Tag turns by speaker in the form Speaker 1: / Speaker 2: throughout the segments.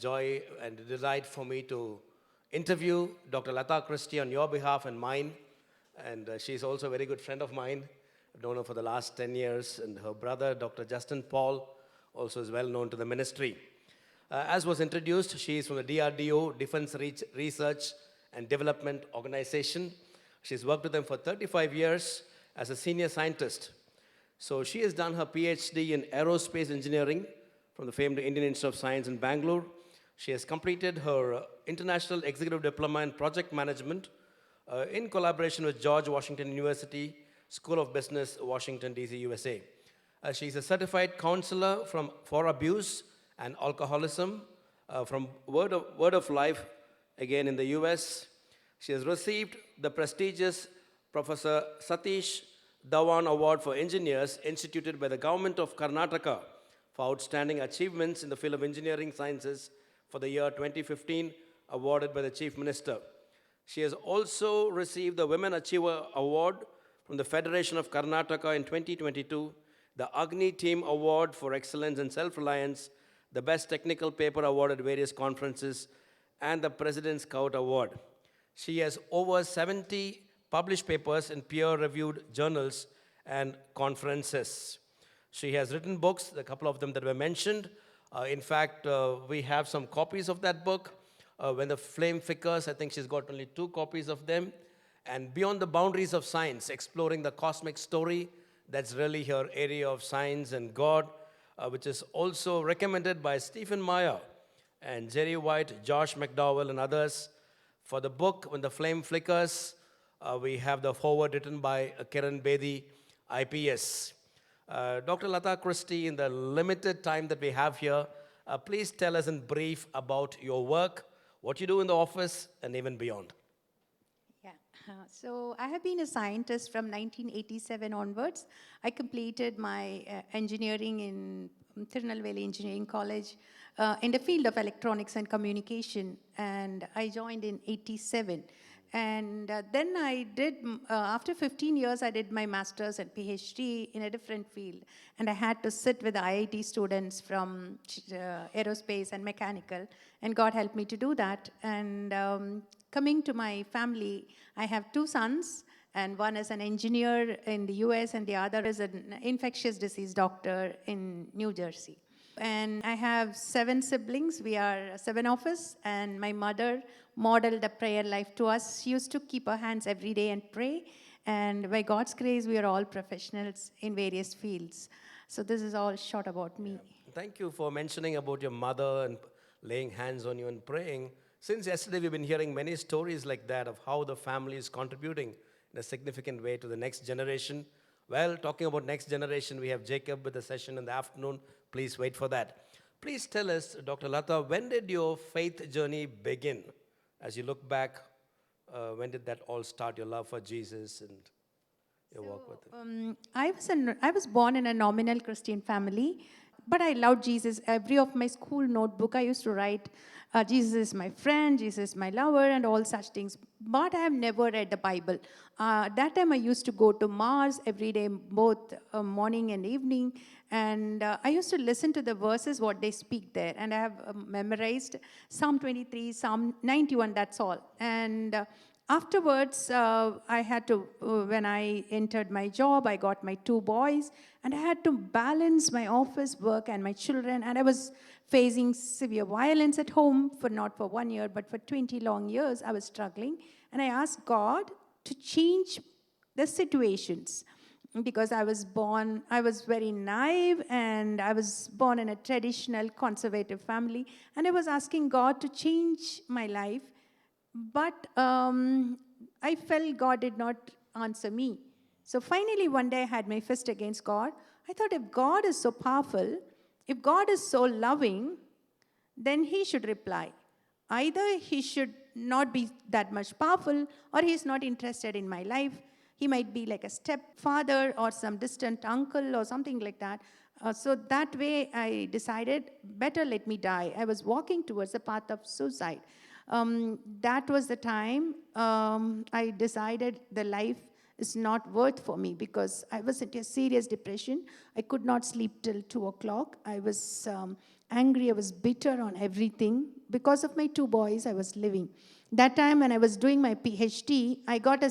Speaker 1: joy and a delight for me to interview Dr. Latha Christie on your behalf and mine. And she's also a very good friend of mine. I've known her for the last 10 years. And her brother, Dr. Justin Paul, also is well known to the ministry. As was introduced, she is from the DRDO, Defense Research and Development Organization. She's worked with them for 35 years as a senior scientist. So she has done her PhD in aerospace engineering from the famed Indian Institute of Science in Bangalore. She has completed her International Executive Diploma in Project Management in collaboration with George Washington University School of Business, Washington, D.C., USA. She's a certified counselor for abuse and alcoholism from Word of Life, again in the US. She has received the prestigious Professor Satish Dhawan Award for Engineers instituted by the Government of Karnataka for outstanding achievements in the field of engineering sciences for the year 2015, awarded by the Chief Minister. She has also received the Women Achiever Award from the Federation of Karnataka in 2022, the Agni Team Award for Excellence and Self-Reliance, the Best Technical Paper Award at various conferences, and the President's Scout Award. She has over 70 published papers in peer-reviewed journals and conferences. She has written books, a couple of them that were mentioned. In fact, we have some copies of that book. When the Flame Flickers, I think she's got only 2 copies of them. And Beyond the Boundaries of Science, exploring the cosmic story, that's really her area of science and God, which is also recommended by Stephen Meyer and Jerry White, Josh McDowell, and others. For the book, When the Flame Flickers, we have the foreword written by Kiran Bedi, IPS. Dr. Latha Christie, in the limited time that we have here, please tell us in brief about your work, what you do in the office, and even beyond.
Speaker 2: Yeah, so I have been a scientist from 1987 onwards. I completed my engineering in Tirunelveli Engineering College in the field of electronics and communication, and I joined in 87. And then I did, after 15 years, I did my master's and PhD in a different field. And I had to sit with IIT students from aerospace and mechanical, and God helped me to do that. And coming to my family, I have 2 sons, and one is an engineer in the US, and the other is an infectious disease doctor in New Jersey. And I have 7 siblings. We are 7 of us, and my mother modeled the prayer life to us. She used to keep her hands every day and pray, and by God's grace, we are all professionals in various fields. So this is all short about me.
Speaker 1: Yeah. Thank you for mentioning about your mother and laying hands on you and praying. Since yesterday, we've been hearing many stories like that of how the family is contributing in a significant way to the next generation. Well, talking about next generation, we have Jacob with a session in the afternoon. Please wait for that. Please tell us, Dr. Latha, when did your faith journey begin? As you look back, when did that all start, your love for Jesus and your walk with him?
Speaker 2: I was born in a nominal Christian family, but I loved Jesus. Every of my school notebook, I used to write, Jesus is my friend, Jesus is my lover, and all such things. But I have never read the Bible. That time I used to go to Mars every day, both morning and evening. And I used to listen to the verses, what they speak there. And I have memorized Psalm 23, Psalm 91, that's all. And afterwards, I had to, when I entered my job, I got my 2 boys, and I had to balance my office work and my children, and I was facing severe violence at home, not for 1 year, but for 20 long years, I was struggling, and I asked God to change the situations, because I was very naive, and I was born in a traditional conservative family, and I was asking God to change my life. But I felt God did not answer me. So finally, one day I had my fist against God. I thought, if God is so powerful, if God is so loving, then he should reply. Either he should not be that much powerful, or he's not interested in my life. He might be like a stepfather or some distant uncle or something like that. So that way I decided, better let me die. I was walking towards the path of suicide. That was the time I decided the life is not worth for me, because I was into a serious depression. I could not sleep till 2 o'clock. I was angry. I was bitter on everything. Because of my 2 boys, I was living. That time when I was doing my PhD, I got a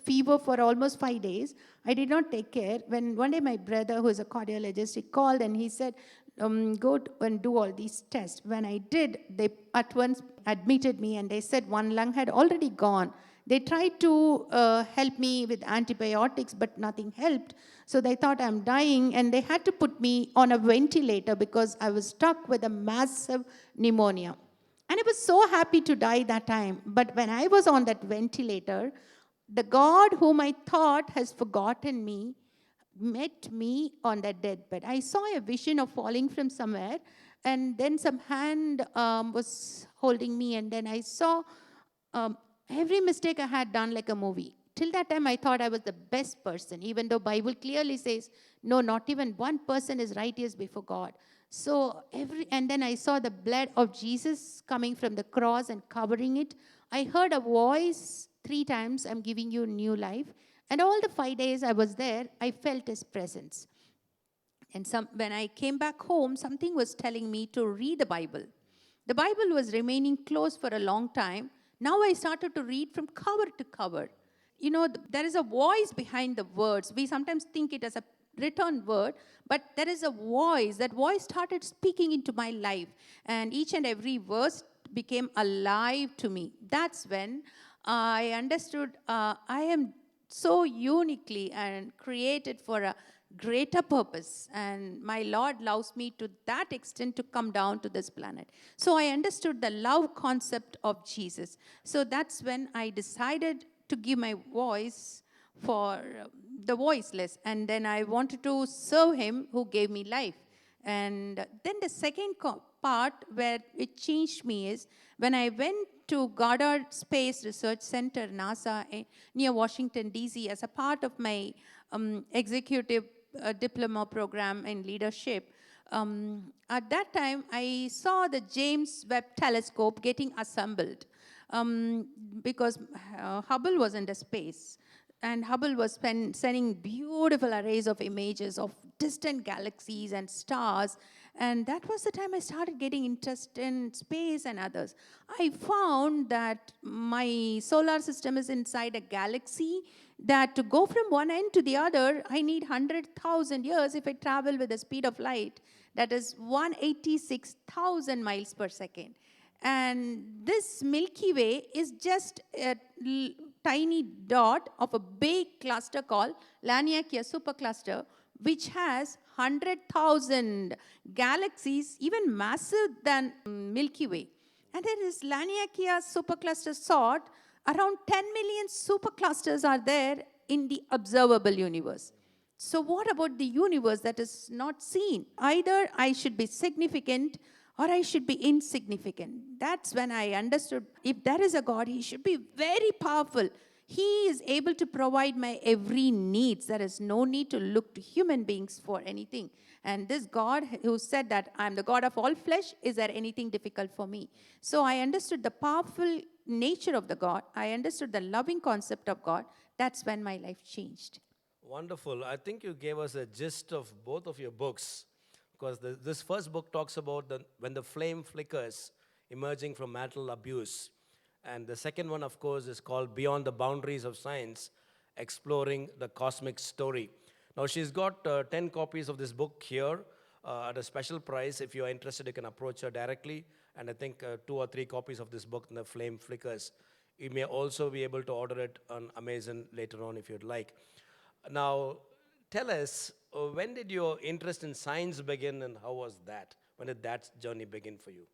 Speaker 2: fever for almost 5 days. I did not take care. When one day my brother, who is a cardiologist, he called and he said, go and do all these tests. When I did, they at once admitted me and they said one lung had already gone. They tried to help me with antibiotics, but nothing helped. So they thought I'm dying, and they had to put me on a ventilator because I was stuck with a massive pneumonia. And I was so happy to die that time. But when I was on that ventilator, the God whom I thought has forgotten me met me on that deathbed. I saw a vision of falling from somewhere, and then some hand was holding me, and then I saw um, every mistake I had done like a movie. Till that time, I thought I was the best person, even though Bible clearly says, no, not even one person is righteous before God. So and then I saw the blood of Jesus coming from the cross and covering it. I heard a voice 3 times, I'm giving you new life. And all the 5 days I was there, I felt his presence. And when I came back home, something was telling me to read the Bible. The Bible was remaining closed for a long time. Now I started to read from cover to cover. You know, there is a voice behind the words. We sometimes think it as a written word, but there is a voice. That voice started speaking into my life, and each and every verse became alive to me. That's when I understood I am so uniquely and created for a greater purpose, and my Lord loves me to that extent to come down to this planet. So I understood the love concept of Jesus. So that's when I decided to give my voice for the voiceless, and then I wanted to serve him who gave me life. And then the second part where it changed me is when I went to Goddard Space Research Center, NASA, near Washington, D.C., as a part of my executive diploma program in leadership. At that time, I saw the James Webb Telescope getting assembled because Hubble was in the space. And Hubble was sending beautiful arrays of images of distant galaxies and stars. And that was the time I started getting interested in space and others. I found that my solar system is inside a galaxy, that to go from one end to the other, I need 100,000 years if I travel with the speed of light. That is 186,000 miles per second. And this Milky Way is just a tiny dot of a big cluster called Laniakea supercluster, which has 100,000 galaxies, even massive than Milky Way. And there is Laniakea supercluster sort. Around 10 million superclusters are there in the observable universe. So what about the universe that is not seen? Either I should be significant or I should be insignificant. That's when I understood, if there is a God, he should be very powerful. He is able to provide my every needs. There is no need to look to human beings for anything. And this God who said that I'm the God of all flesh, is there anything difficult for me? So I understood the powerful nature of the God. I understood the loving concept of God. That's when my life changed.
Speaker 1: Wonderful. I think you gave us a gist of both of your books, because this first book talks about when the flame flickers, emerging from marital abuse. And the second one, of course, is called Beyond the Boundaries of Science, Exploring the Cosmic Story. Now, she's got 10 copies of this book here at a special price. If you're interested, you can approach her directly. And I think 2 or 3 copies of this book, The Flame Flickers. You may also be able to order it on Amazon later on if you'd like. Now, tell us, when did your interest in science begin, and how was that? When did that journey begin for you?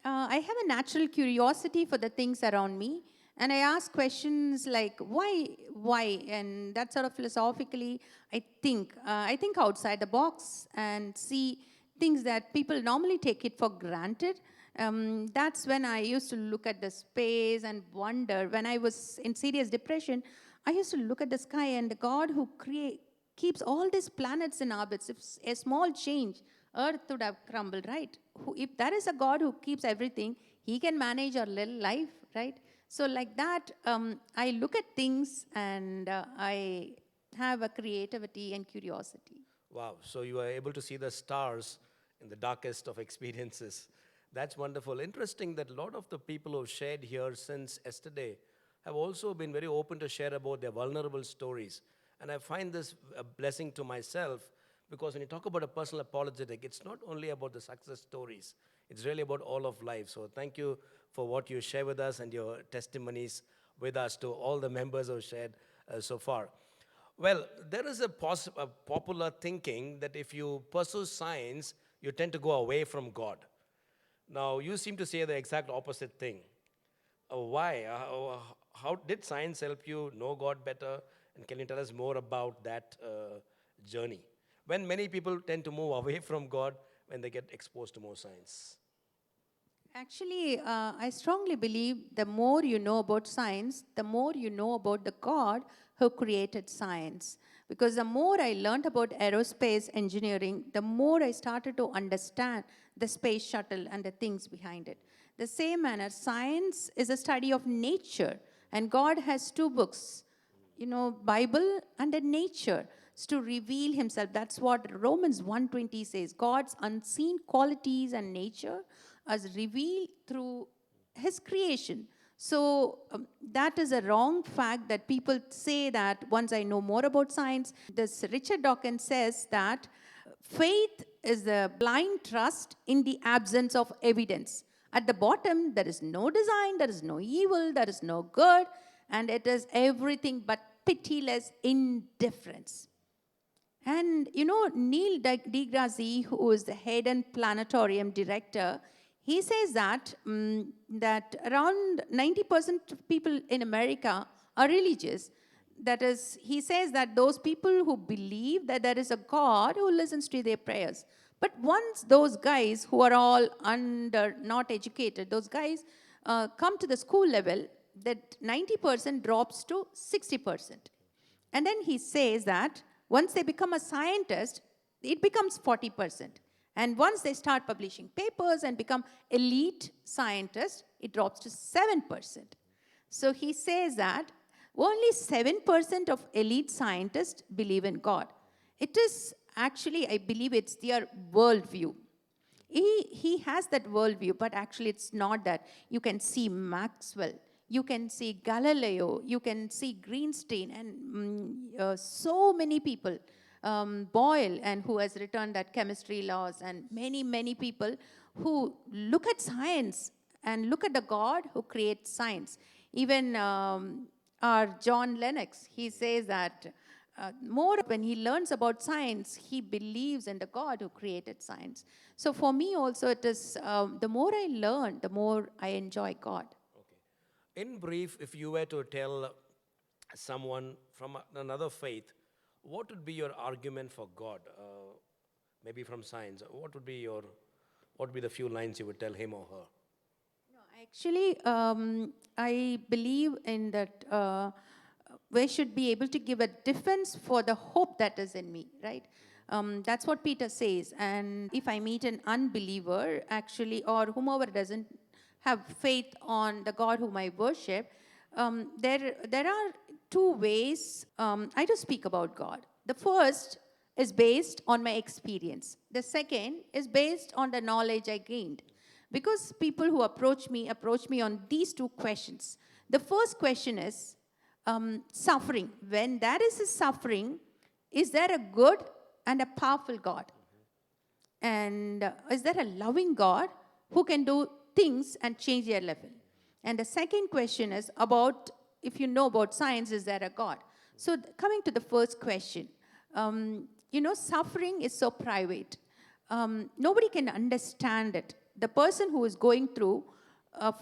Speaker 2: I have a natural curiosity for the things around me, and I ask questions like why, and that sort of philosophically, I think outside the box and see things that people normally take it for granted. That's when I used to look at the space and wonder. When I was in serious depression, I used to look at the sky, and the God who keeps all these planets in orbits. If a small change, Earth would have crumbled, right? If there is a God who keeps everything, he can manage our little life, right? So, like that, I look at things and I have a creativity and curiosity.
Speaker 1: Wow. So you are able to see the stars in the darkest of experiences. That's wonderful. Interesting that a lot of the people who have shared here since yesterday have also been very open to share about their vulnerable stories. And I find this a blessing to myself because when you talk about a personal apologetic, it's not only about the success stories, it's really about all of life. So thank you for what you share with us and your testimonies with us to all the members who have shared so far. Well, there is a popular thinking that if you pursue science, you tend to go away from God. Now, you seem to say the exact opposite thing. Why? How did science help you know God better? And can you tell us more about that journey? When many people tend to move away from God when they get exposed to more science.
Speaker 2: Actually, I strongly believe the more you know about science, the more you know about the God who created science. Because the more I learned about aerospace engineering, the more I started to understand the space shuttle and the things behind it. The same manner, science is a study of nature, and God has two books, Bible and the nature, is to reveal himself. That's what Romans 1:20 says. God's unseen qualities and nature as revealed through his creation. So that is a wrong fact that people say that once I know more about science. This Richard Dawkins says that faith is a blind trust in the absence of evidence. At the bottom, there is no design, there is no evil, there is no good, and it is everything but pitiless indifference. And Neil deGrasse, who is the Hayden Planetarium director, he says that around 90% of people in America are religious. That is, he says that those people who believe that there is a God who listens to their prayers. But once those guys who are all not educated, those guys come to the school level, that 90% drops to 60%. And then he says that once they become a scientist, it becomes 40%. And once they start publishing papers and become elite scientists, it drops to 7%. So he says that only 7% of elite scientists believe in God. It is actually, I believe it's their worldview. He has that worldview, but actually it's not that. You can see Maxwell, you can see Galileo, you can see Greenstein, and so many people, Boyle, and who has written that chemistry laws, and many, many people who look at science and look at the God who creates science. Even our John Lennox, he says that more when he learns about science, he believes in the God who created science. So for me also, it is the more I learn, the more I enjoy God.
Speaker 1: Okay. In brief, if you were to tell someone from another faith, what would be your argument for God? Maybe from science. What would be the few lines you would tell him or her?
Speaker 2: No, actually, I believe in that we should be able to give a defense for the hope that is in me, right? That's what Peter says. And if I meet an unbeliever, actually, or whomever doesn't have faith on the God whom I worship, there are two ways I do speak about God. The first is based on my experience. The second is based on the knowledge I gained. Because people who approach me on these two questions. The first question is suffering. When there is a suffering, is there a good and a powerful God? And is there a loving God who can do things and change their level? And the second question is about, if you know about science, is there a God? So coming to the first question, suffering is so private. Nobody can understand it. The person who is going through,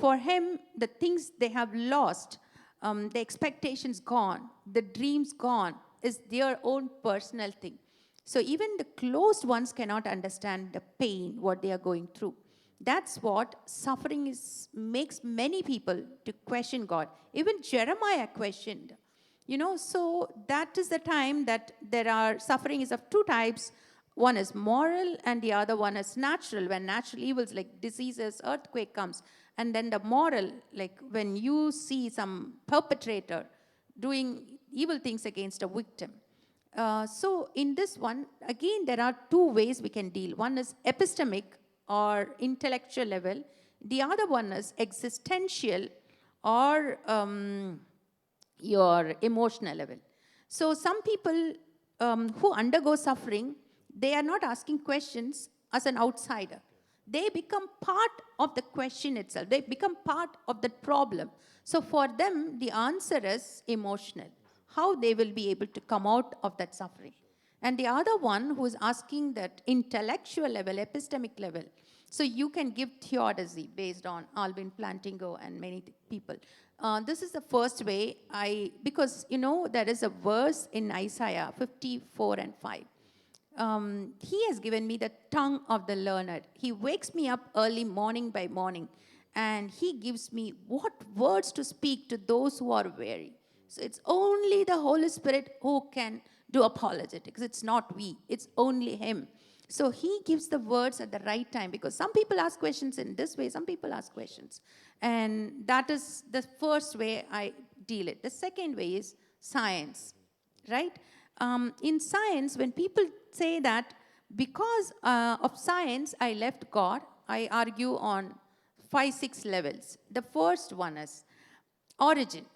Speaker 2: for him, the things they have lost, the expectations gone, the dreams gone, is their own personal thing. So even the closed ones cannot understand the pain, what they are going through. That's what suffering makes many people to question God. Even Jeremiah questioned. So that is the time that suffering is of two types. One is moral and the other one is natural, when natural evils like diseases, earthquake comes. And then the moral, like when you see some perpetrator doing evil things against a victim. So in this one, again, there are two ways we can deal. One is epistemic or intellectual level. The other one is existential or your emotional level. So some people who undergo suffering, they are not asking questions as an outsider. They become part of the question itself. They become part of the problem. So for them, the answer is emotional. How they will be able to come out of that suffering. And the other one who is asking that intellectual level, epistemic level. So you can give theodicy based on Alvin Plantinga and many people. This is the first way because there is a verse in Isaiah 54 and 5. He has given me the tongue of the learned. He wakes me up early morning by morning, and he gives me what words to speak to those who are weary. So it's only the Holy Spirit who can do apologetics. It's not we, it's only him. So he gives the words at the right time, because some people ask questions in this way, some people ask questions. And that is the first way I deal it. The second way is science, right? In science, when people say that because of science I left God, I argue on 5-6 levels. The first one is origin.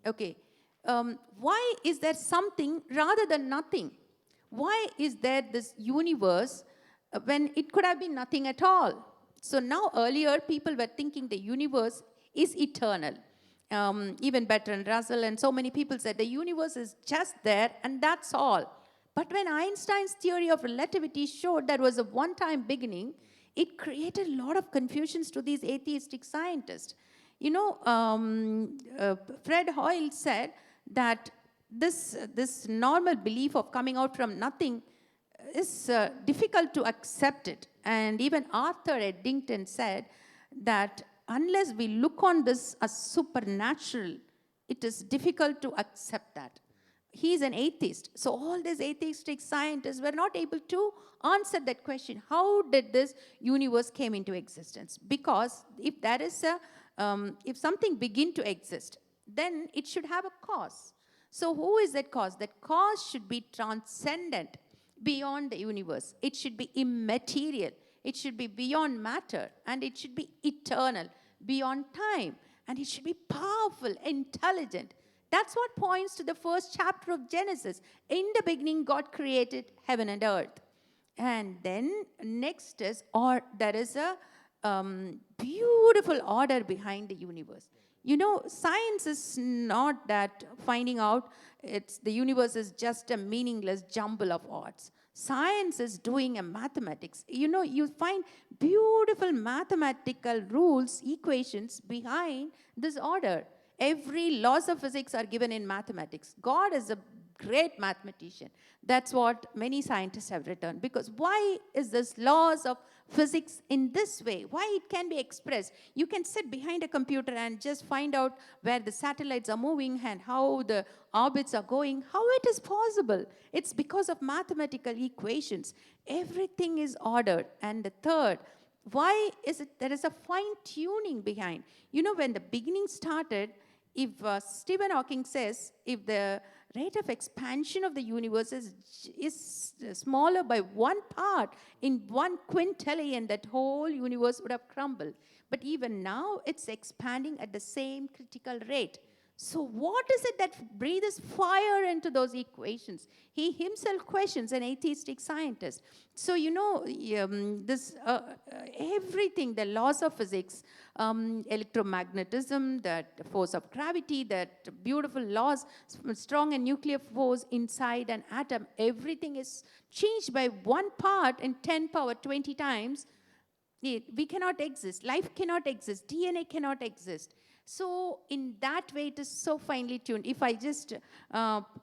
Speaker 2: Okay, why is there something rather than nothing? Why is there this universe when it could have been nothing at all? So now earlier people were thinking the universe is eternal. Even Bertrand Russell and so many people said the universe is just there and that's all. But when Einstein's theory of relativity showed there was a one-time beginning, it created a lot of confusions to these atheistic scientists. Fred Hoyle said that this normal belief of coming out from nothing is difficult to accept it. And even Arthur Eddington said that unless we look on this as supernatural, it is difficult to accept that. He is an atheist. So all these atheistic scientists were not able to answer that question. How did this universe came into existence? Because if there is if something begin to exist, then it should have a cause. So who is that cause? That cause should be transcendent, beyond the universe. It should be immaterial. It should be beyond matter. And it should be eternal, beyond time. And it should be powerful, intelligent. That's what points to the first chapter of Genesis. In the beginning, God created heaven and earth. And then next is, or there is a beautiful order behind the universe. Science is not that finding out the universe is just a meaningless jumble of odds. Science is doing a mathematics. You find beautiful mathematical rules, equations behind this order. Every laws of physics are given in mathematics. God is a great mathematician. That's what many scientists have written. Because why is this laws of physics in this way? Why it can be expressed? You can sit behind a computer and just find out where the satellites are moving and how the orbits are going. How it is possible? It's because of mathematical equations. Everything is ordered. And the third, why is it there is a fine tuning behind? When the beginning started, if Stephen Hawking says, if the rate of expansion of the universe is smaller by one part in 1 quintillion, that whole universe would have crumbled. But even now, it's expanding at the same critical rate. So what is it that breathes fire into those equations? He himself questions an atheistic scientist. So, everything, the laws of physics, electromagnetism, that force of gravity, that beautiful laws, strong and nuclear force inside an atom, everything is changed by one part in 10 power 20 times. We cannot exist. Life cannot exist. DNA cannot exist. So in that way, it is so finely tuned. If I just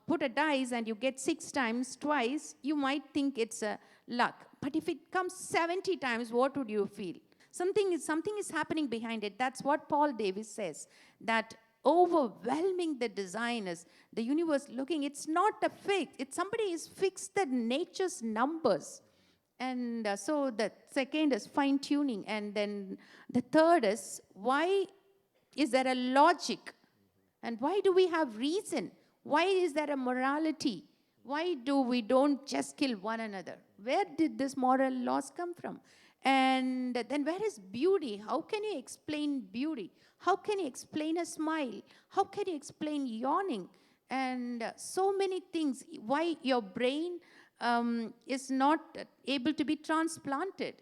Speaker 2: put a dice and you get 6 times twice, you might think it's a luck. But if it comes 70 times, what would you feel? Something is happening behind it. That's what Paul Davis says, that overwhelming the design is, the universe looking, it's not a fix. Somebody is fixed the nature's numbers. And so the second is fine tuning. And then the third is, why is there a logic? And why do we have reason? Why is there a morality? Why do we don't just kill one another? Where did this moral laws come from? And then where is beauty? How can you explain beauty? How can you explain a smile? How can you explain yawning? And so many things. Why your brain is not able to be transplanted?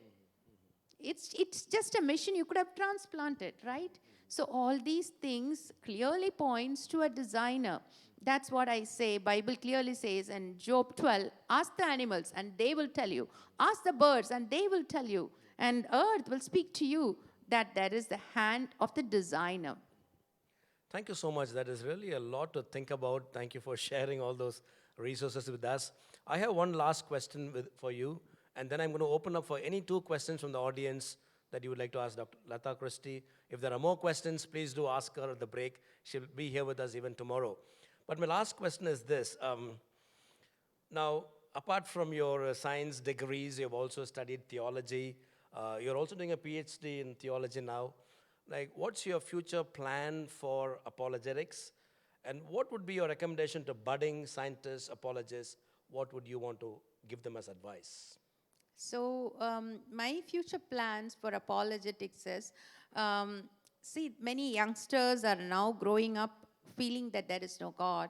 Speaker 2: It's just a machine you could have transplanted, right? So all these things clearly points to a designer. That's what I say. Bible clearly says in Job 12, ask the animals and they will tell you. Ask the birds and they will tell you. And earth will speak to you that there is the hand of the designer.
Speaker 1: Thank you so much. That is really a lot to think about. Thank you for sharing all those resources with us. I have one last question for you, and then I'm going to open up for any 2 questions from the audience that you would like to ask Dr. Latha Christie. If there are more questions, please do ask her at the break. She'll be here with us even tomorrow. But my last question is this. Now, apart from your science degrees, you've also studied theology. You're also doing a PhD in theology now. Like, what's your future plan for apologetics? And what would be your recommendation to budding scientists, apologists? What would you want to give them as advice?
Speaker 2: So my future plans for apologetics is, see, many youngsters are now growing up feeling that there is no God.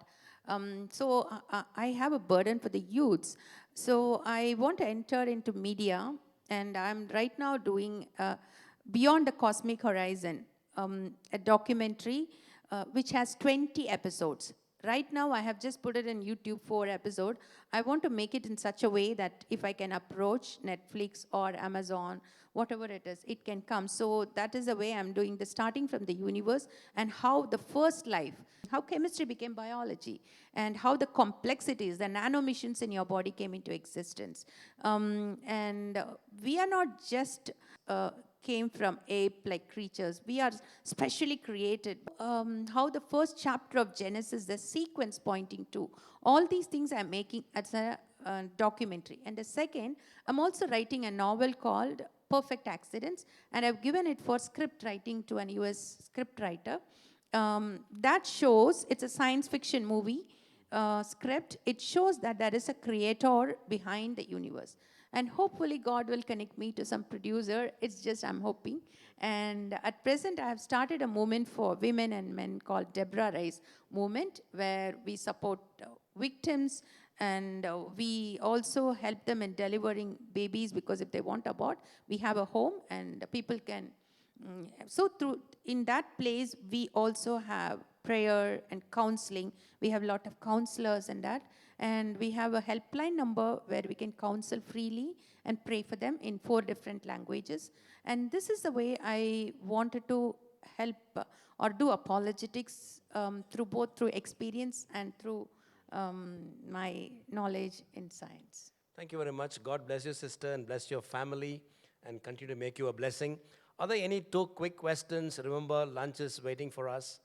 Speaker 2: So I have a burden for the youths. So I want to enter into media, and I'm right now doing Beyond the Cosmic Horizon, a documentary which has 20 episodes. Right now, I have just put it in YouTube 4 episode. I want to make it in such a way that if I can approach Netflix or Amazon, whatever it is, it can come. So that is the way I'm doing the starting from the universe and how the first life, how chemistry became biology, and how the complexities, the nanomissions in your body came into existence. And we are not just came from ape-like creatures. We are specially created. How the first chapter of Genesis, the sequence pointing to, all these things I'm making as a documentary. And the second, I'm also writing a novel called Perfect Accidents, and I've given it for script writing to an US script writer. That shows, it's a science fiction movie script. It shows that there is a creator behind the universe. And hopefully God will connect me to some producer. It's just I'm hoping. And at present, I have started a movement for women and men called Deborah Rise Movement, where we support victims, and we also help them in delivering babies, because if they want abort, we have a home and people can. So through in that place, we also have prayer and counseling. We have a lot of counselors and that. And we have a helpline number where we can counsel freely and pray for them in 4 different languages. And this is the way I wanted to help or do apologetics through experience and through my knowledge in science.
Speaker 1: Thank you very much. God bless you, sister, and bless your family, and continue to make you a blessing. Are there any 2 quick questions? Remember, lunch is waiting for us.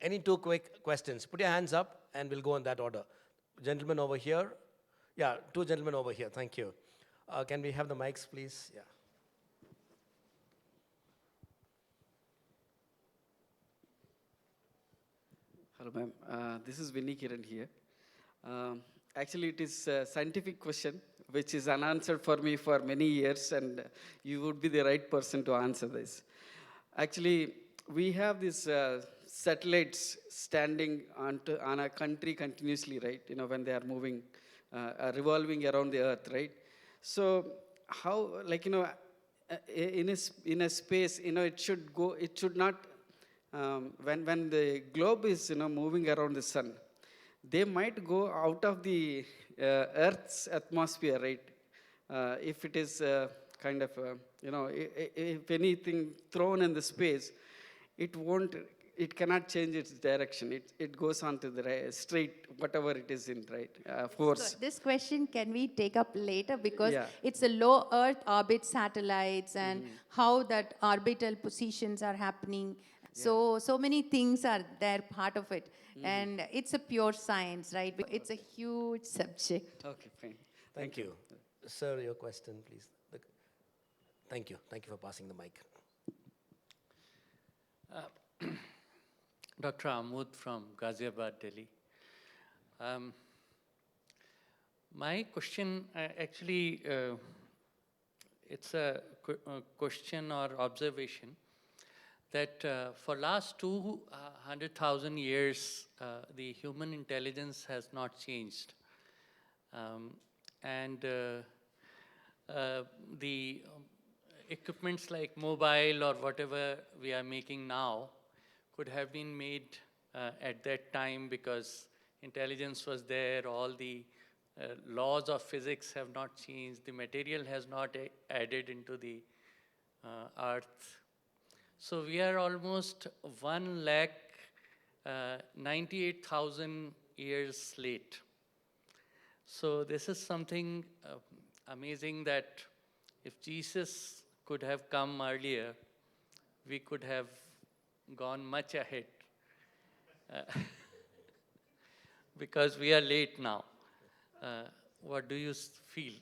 Speaker 1: Any 2 quick questions? Put your hands up, and we'll go in that order. Gentleman over here. Yeah, 2 gentlemen over here. Thank you. Can we have the mics, please? Yeah.
Speaker 3: Hello, ma'am. This is Vinny Kiran here. Actually, it is a scientific question which is unanswered for me for many years, and you would be the right person to answer this. Actually, we have these satellites standing on a country continuously, right? You know, when they are moving, revolving around the earth, right? So how, like, you know, in a space, you know, it should not, when the globe is, you know, moving around the sun, they might go out of the Earth's atmosphere, right? If it is kind of, you know, if anything thrown in the space, it cannot change its direction. It goes on to the straight, whatever it is in, right? Force.
Speaker 2: So this question can we take up later, because
Speaker 3: Yeah.
Speaker 2: it's a low Earth orbit satellites and how that orbital positions are happening. So many things are there, part of it. And it's a pure science, right? It's a huge subject.
Speaker 3: Okay, fine.
Speaker 1: Thank you. Sir, your question, please. Thank you. Thank you for passing the mic.
Speaker 4: Dr. Amud from Ghaziabad, Delhi. My question, actually, it's a question or observation that for last 200,000 years, the human intelligence has not changed. And the equipments like mobile or whatever we are making now could have been made at that time because intelligence was there, all the laws of physics have not changed, the material has not added into the earth. So we are almost 1,98,000 years late. So this is something amazing that if Jesus could have come earlier, we could have gone much ahead. Because we are late now. What do you feel?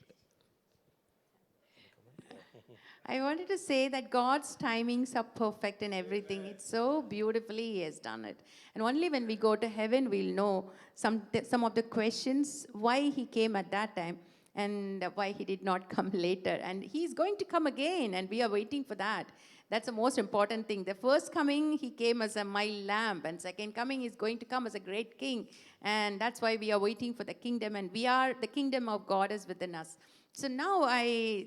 Speaker 2: I wanted to say that God's timings are perfect in everything. It's so beautifully He has done it. And only when we go to heaven, we'll know some of the questions, why He came at that time and why He did not come later. And He's going to come again, and we are waiting for that. That's the most important thing. The first coming, He came as a mild lamb, and second coming, He's going to come as a great king. And that's why we are waiting for the kingdom, and the kingdom of God is within us. So now I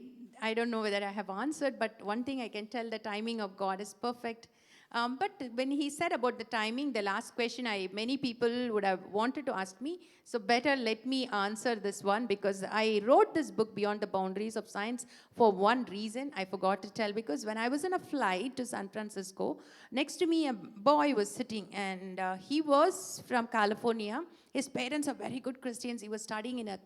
Speaker 2: don't know whether I have answered, but one thing I can tell, the timing of God is perfect. But when he said about the timing, the last question, many people would have wanted to ask me. So better let me answer this one, because I wrote this book, Beyond the Boundaries of Science, for one reason. I forgot to tell, because when I was in a flight to San Francisco, next to me a boy was sitting, and he was from California. His parents are very good Christians. He was studying in a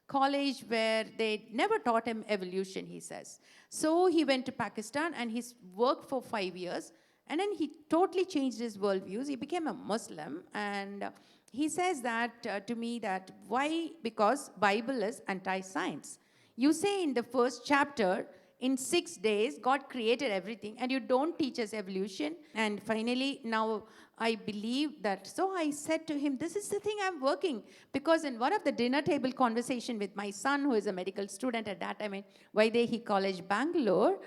Speaker 2: college where they never taught him evolution, he says. So he went to Pakistan and he's worked for 5 years. And then he totally changed his worldviews. He became a Muslim. And he says that to me that why? Because Bible is anti-science. You say in the first chapter, in 6 days, God created everything, and you don't teach us evolution. And finally, now I believe that. So I said to him, this is the thing I'm working. Because in one of the dinner table conversation with my son, who is a medical student at that time in Vaidehi College, Bangalore,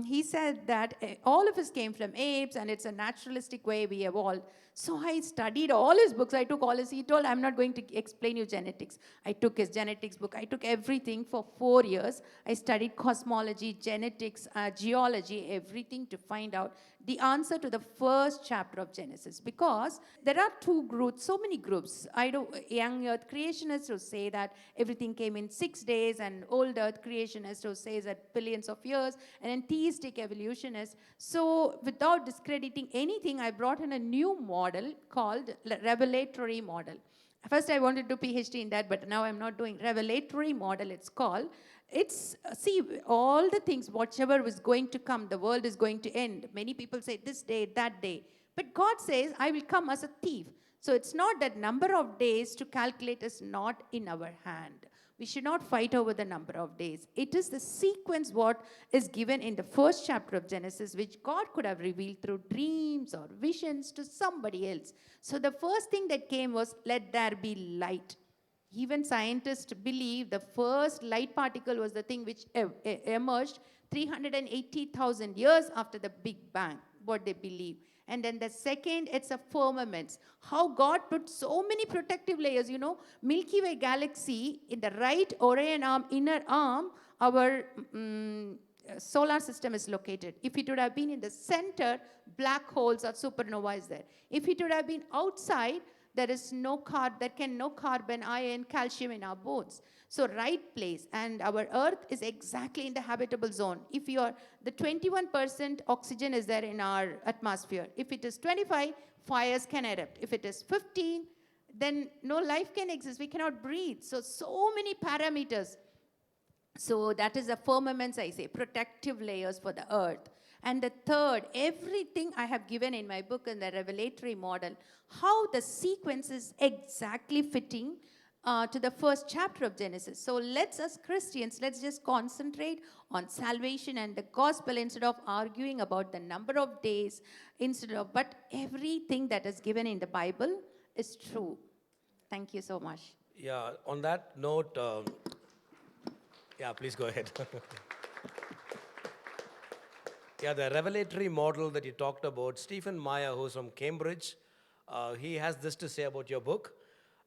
Speaker 2: he said that all of us came from apes, and it's a naturalistic way we evolved. So I studied all his books. I took all his, he told, I'm not going to explain you genetics. I took his genetics book. I took everything for 4 years. I studied cosmology, genetics, geology, everything to find out the answer to the first chapter of Genesis. Because there are two groups, so many groups. Young earth creationists who say that everything came in 6 days, and old earth creationists who say that billions of years, and then theistic evolutionists. So without discrediting anything, I brought in a new model called revelatory model. First, I wanted to do PhD in that, but now I'm not doing revelatory model, it's called. It's, see, all the things, whatever was going to come, the world is going to end. Many people say this day, that day. But God says, I will come as a thief. So it's not that number of days to calculate is not in our hand. We should not fight over the number of days. It is the sequence what is given in the first chapter of Genesis, which God could have revealed through dreams or visions to somebody else. So the first thing that came was, let there be light. Even scientists believe the first light particle was the thing which emerged 380,000 years after the Big Bang, what they believe. And then the second, it's a firmament. How God put so many protective layers, Milky Way galaxy, in the right Orion arm, inner arm, our solar system is located. If it would have been in the center, black holes or supernova is there. If it would have been outside, there is no carbon, iron, calcium in our bones. So right place, and our earth is exactly in the habitable zone. If the 21% oxygen is there in our atmosphere. If it is 25, fires can erupt. If it is 15, then no life can exist. We cannot breathe. So many parameters. So that is the firmaments, I say, protective layers for the earth. And the third, everything I have given in my book in the revelatory model, how the sequence is exactly fitting to the first chapter of Genesis. So let's, as Christians, let's just concentrate on salvation and the gospel instead of arguing about the number of days, but everything that is given in the Bible is true. Thank you so much.
Speaker 1: Yeah, on that note, yeah, please go ahead. Yeah, the revelatory model that you talked about, Stephen Meyer, who's from Cambridge, he has this to say about your book.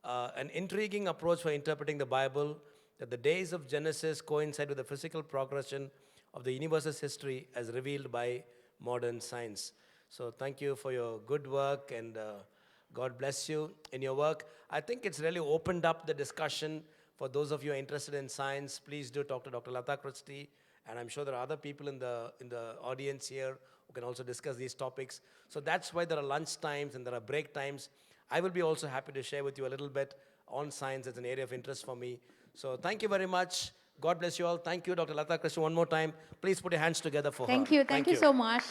Speaker 1: An intriguing approach for interpreting the Bible, that the days of Genesis coincide with the physical progression of the universe's history as revealed by modern science. So thank you for your good work, and God bless you in your work. I think it's really opened up the discussion for those of you who are interested in science. Please do talk to Dr. Latha Christie, and I'm sure there are other people in the audience here who can also discuss these topics. So that's why there are lunch times and there are break times. I will be also happy to share with you a little bit on science. It's an area of interest for me. So thank you very much. God bless you all. Thank you, Dr. Latha Christie, one more time. Please put your hands together for her.
Speaker 2: Thank you. Thank you so much.